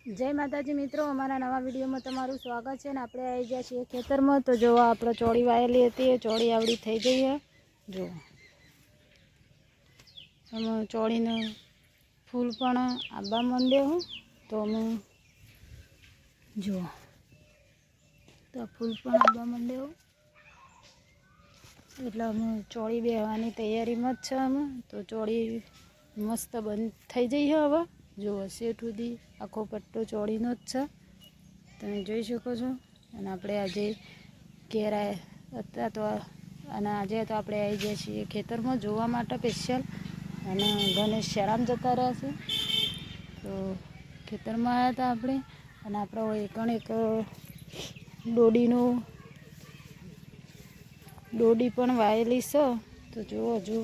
जय माताजी मित्रों, अमरा नवा विडियो में तमारुं स्वागत है। आपणे आई गया छीए खेतर में। तो जो आपणे चोड़ी वायेली हती, चोड़ी आवड़ी थई गई है। जो हम चोड़ी ने फूल पण आबा मांड्यो हूँ। तो हम जो तो फूल पण आबा मांड्यो એટલે અમે ચોળી બેહવાની તૈયારીમાં જ છે અમે। તો ચોળી મસ્ત બંધ થઈ જઈ છે હવે। જો શેઠ સુધી આખો પટ્ટો ચોળીનો જ છે, તમે જોઈ શકો છો। અને આપણે આજે ઘેર હતા તો અને આજે તો આપણે આવી ગયા છીએ ખેતરમાં જોવા માટે સ્પેશિયલ। અને ગણેશ શાળામાં જતા રહ્યા છે, તો ખેતરમાં આવ્યા હતા આપણે। અને આપણે એક डोडी पण वायेली छे। तो जो हजू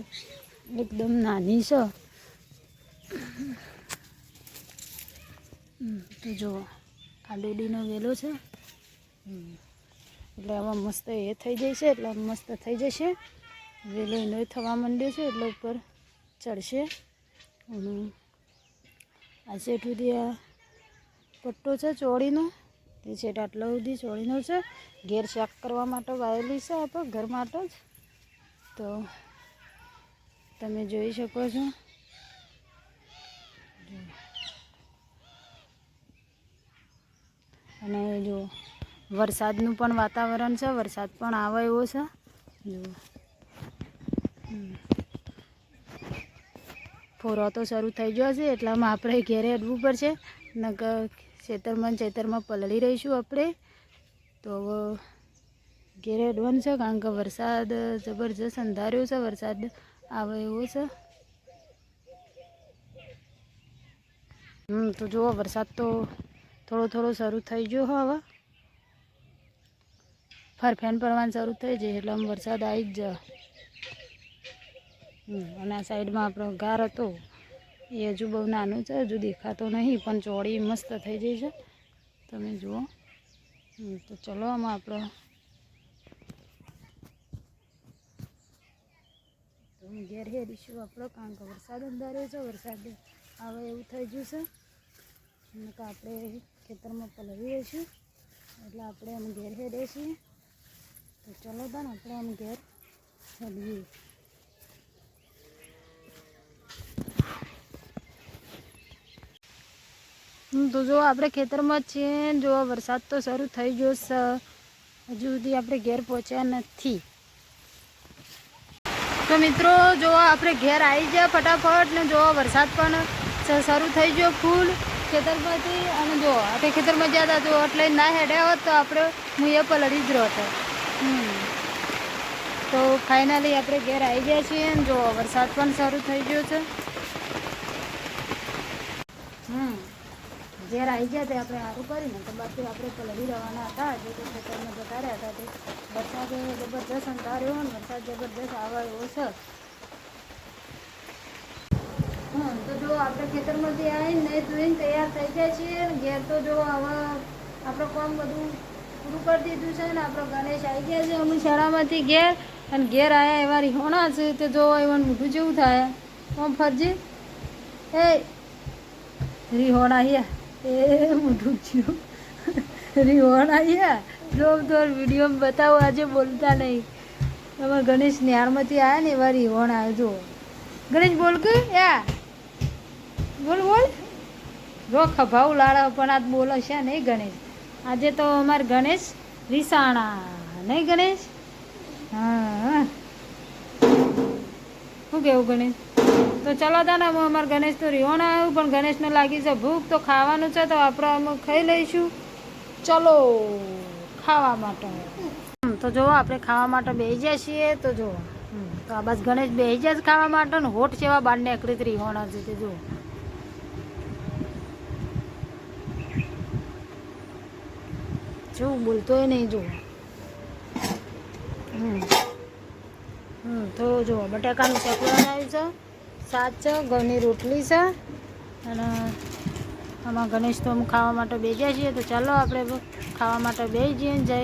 एकदम नानी छे। तो जो आ डोडीनो वेलो छे એટલે હવે મસ્ત એ થઈ જશે, એટલે મસ્ત થઈ જશે। વેલો એનો થવા માંડ્યો છે એટલે ઉપર ચડશે। અને આ સેટ સુધી આ પટ્ટો છે ચોળીનો, તે સેટ આટલા સુધી ચોળીનો છે। ઘેર શાક કરવા માટે વાયેલી છે આપણે ઘર માટે જ। તો તમે જોઈ શકો છો। અને જો વરસાદનું પણ વાતાવરણ છે, વરસાદ પણ આવે એવો છે। જો ફોરો તો શરૂ થઈ ગયો છે, એટલામાં આપણે ઘેરે અડવું પડશે, નકર ખેતરમાં પલળી રહીશું આપણે। તો હવે ઘેરે અડવાનું છે, કારણ કે વરસાદ જબરજસ્ત અંધાર્યો છે, વરસાદ આવે એવો છે। તો જુઓ વરસાદ તો થોડો થોડો શરૂ થઈ ગયો હવે, ફરફેન પડવાનું શરૂ થઈ જાય એટલે વરસાદ આવી જ જાય। અને આ સાઈડમાં આપણો ગાર હતો એ હજુ બહુ નાનું છે, હજુ દેખાતો નહીં, પણ ચોળી મસ્ત થઈ જઈ છે, તમે જુઓ। તો ચલો આમાં આપણો ઘેર હેરીશું આપણો, કારણ કે વરસાદ અંધાર્યો છે, વરસાદ આવે એવું થઈ ગયું છે। અને કે આપણે ખેતરમાં પલળી રહીશું એટલે આપણે આમ ઘેર હેરીએ છીએ। તો ચલો તાન આપણે આમ ઘેર હેરીએ। તો જો આપણે ખેતરમાં જ છીએ। જો વરસાદ તો શરૂ થઈ ગયો છે, હજુ સુધી આપણે ઘેર પહોંચ્યા નથી। તો મિત્રો જો આપણે ઘેર આવી ગયા ફટાફટ, ને જો વરસાદ પણ શરૂ થઈ ગયો ફૂલ ખેતરમાંથી। અને જો આપણે ખેતરમાં ગયા હતા, જો એટલે ના હેડ્યા હોત તો આપણે હું એ પલળી જ રહ્યો હતો। તો ફાઇનલી આપણે ઘેર આવી ગયા છીએ। જો વરસાદ પણ શરૂ થઈ ગયો છે। ઘેર આવી ગયા તે આપણે સારું કરીને, તો બાકી આપણે પલળી રહેવાના હતા। હજુ તો ખેતરમાં જતા રહ્યા હતા, તે વરસાદ જબરજસ્ત અંધાર્યો ને વરસાદ જબરજસ્ત આવે એવો છે। તો જો આપણે ખેતરમાંથી આવીને નહીં ધોઈને તૈયાર થઈ ગયા છીએ। ઘેર તો જો હવે આપણું કામ બધું પૂરું કરી દીધું છે ને આપણો ગણેશ આવી ગયા છે અમે શાળામાંથી ઘેર। અને ઘેર આવ્યા એવા રીહોણા છે, તો જો એવાનું મોઢું જેવું થાય આમ ફરજી એ રીહોણા અહીંયા એ મોઢું થયું રીહોણા અહીંયા જો તો વિડીયોમાં બતાવો, આજે બોલતા નહીં। તમે ગણેશ નિહાળમાંથી આવ્યા ને એવા રીહોણા જો ગણેશ બોલ કે યા બોલ બોલ જો ખભાવું લાડા પણ આજ બોલે છે નહીં ગણેશ। આજે તો અમારે ગણેશ રીસાણા નહીં ગણેશ? હા શું કેવું ગણેશ? તો ચલો તા ને અમારે ગણેશ તો રીહોણા આવ્યું, પણ ગણેશને લાગી છે ભૂખ, તો ખાવાનું છે તો આપણે અમે ખાઈ લઈશું। ચલો ખાવા માટે। તો જો આપણે ખાવા માટે બેસી જાય છીએ। તો જો તો આ બસ ગણેશ બેસી જાય ખાવા માટે, ને હોઠ સેવા બાર નીકળી રીહોણા છે તે જો શું બોલતોય નહીં જો। તો જો બટાકાનું શાક બનાવ્યું છે, શાક છે, ઘઉંની રોટલી છે, અને આમાં ગણેશ તો અમે ખાવા માટે બેસ્યા છીએ। તો ચાલો આપણે ખાવા માટે બેસી જઈએ।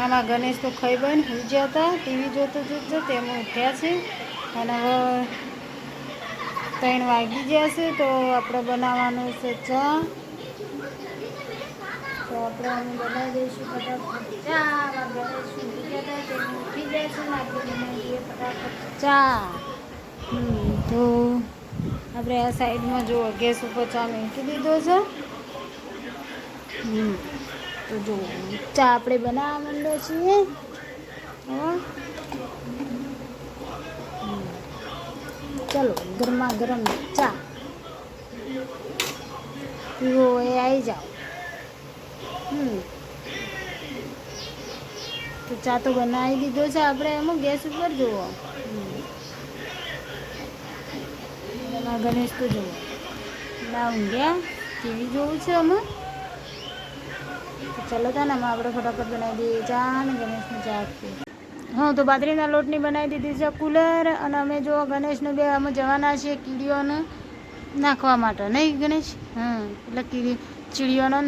આમાં ગણેશ તો ખાઈ બને સુઈ ગયા હતા, ટીવી જોતો તેમાં ઉઠ્યા છે। અને હવે 3 વાગી જશે તો આપણે બનાવવાનું છે ચા. તો આપણે અમે બનાવી દઈશું ફટાફટ ચા. ગણેશ ઉઠી ગયા હતા તે ઉઠી જશે ને આપણે બનાવી દઈએ ફટાફટ ચા. તો આપણે આ સાઈડમાં જુઓ ગેસ ઉપર ચા મૂકી દીધો છે. તો જુઓ ચા આપણે બનાવવા માંડ્યા છીએ. ચલો ગરમા ગરમ ચા પીવો એ આવી જાઓ. તો ચા તો બનાવી દીધો છે આપણે એમાં ગેસ ઉપર જુઓ. એમાં ગણેશ તો જુઓ ના ઊંઘ્યા ટીવી જોવું છે અમે. તો ચાલો તા ને આપણે ફટાફટ બનાવી દઈએ ચા અને ગણેશને ચા આપીએ. હા તો બાજરીના લોટની બનાવી દીધી છે કુલર. અને અમે જો ગણેશને બે અમે જવાના છીએ કીડીઓને નાખવા માટે નહીં ગણેશ. એટલે ચીડીઓનો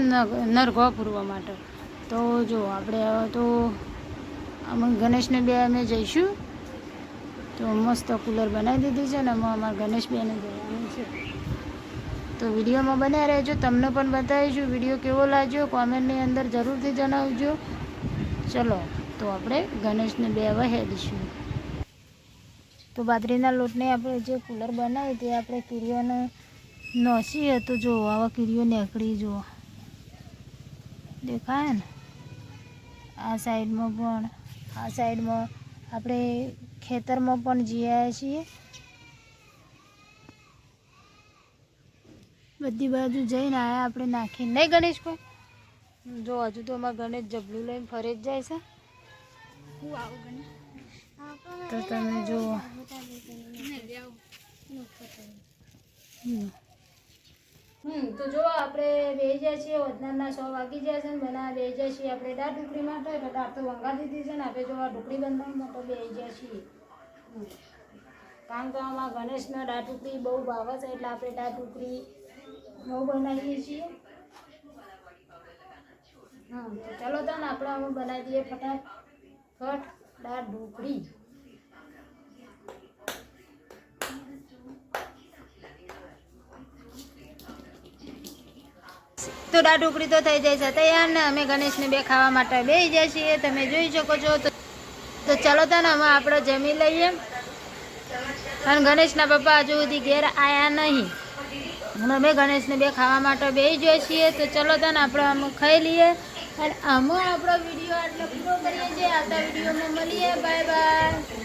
નરઘો પૂરવા માટે. તો જો આપણે તો અમે ગણેશને બે અમે જઈશું. તો મસ્ત કુલર બનાવી દીધી છે ને અમારા ગણેશ બેને જવાનું છે. તો વિડીયોમાં બન્યા રહેજો, તમને પણ બતાવીશું વિડીયો કેવો લાગ્યો કોમેન્ટની અંદર જરૂરથી જણાવજો. ચલો તો આપણે ગણેશને બે વહેડીશું. તો બાજરીના લોટને આપણે જે કુલર બનાવી તે આપણે કીડીઓને નોસી તો જો આવા કીડીઓ નીકળી જુઓ દેખાય ને. આ સાઈડમાં પણ આ સાઈડમાં આપણે ખેતરમાં પણ જઈ આવ્યા છીએ. બધી બાજુ જઈને આવ્યા આપણે નાખીને નહીં ગણેશ કોઈ. જો હજુ તો અમારા ગણેશ જબલું લઈને ફરે જ જાય છે. તો તમે જુઓ તો જો આપણે બેસી જાય છીએ. વજનાના 100 વાગી જાય છે ને બનાવવા બેસી જાય છીએ આપણે દાળ ઢોકળી માટે. એટલે દાળ તો વંગા દીધી છે ને આપણે જો આ ઢોકળી બનાવવા માટે બેસી જાય છીએ. કારણ કે આમાં ગણેશના દાળ ઢોકળી બહુ ભાવે છે એટલે આપણે દાળ ઢોકળી બહુ બનાવીએ છીએ. તો ચાલો તો ને આપણે અમે બનાવી દઈએ ફટાફટ દાળ ઢોકળી. તો દાળ ઢોકળી તો થઈ જાય છે તૈયાર ને અમે ગણેશને બે ખાવા માટે બેસી જાય છીએ. તમે જોઈ શકો છો. તો ચાલો તો ને અમે આપણે જમી લઈએ. અને ગણેશના પપ્પા હજુ સુધી ઘેર આવ્યા નહીં. અમે ગણેશને બે ખાવા માટે બેસી જઈએ છીએ. તો ચલો તો ને આપણે અમે ખાઈ લઈએ. અને અમે આપણો વિડીયો આટલો પૂરો કરીએ છીએ. આવતા વિડીયોમાં મળીએ. Bye bye.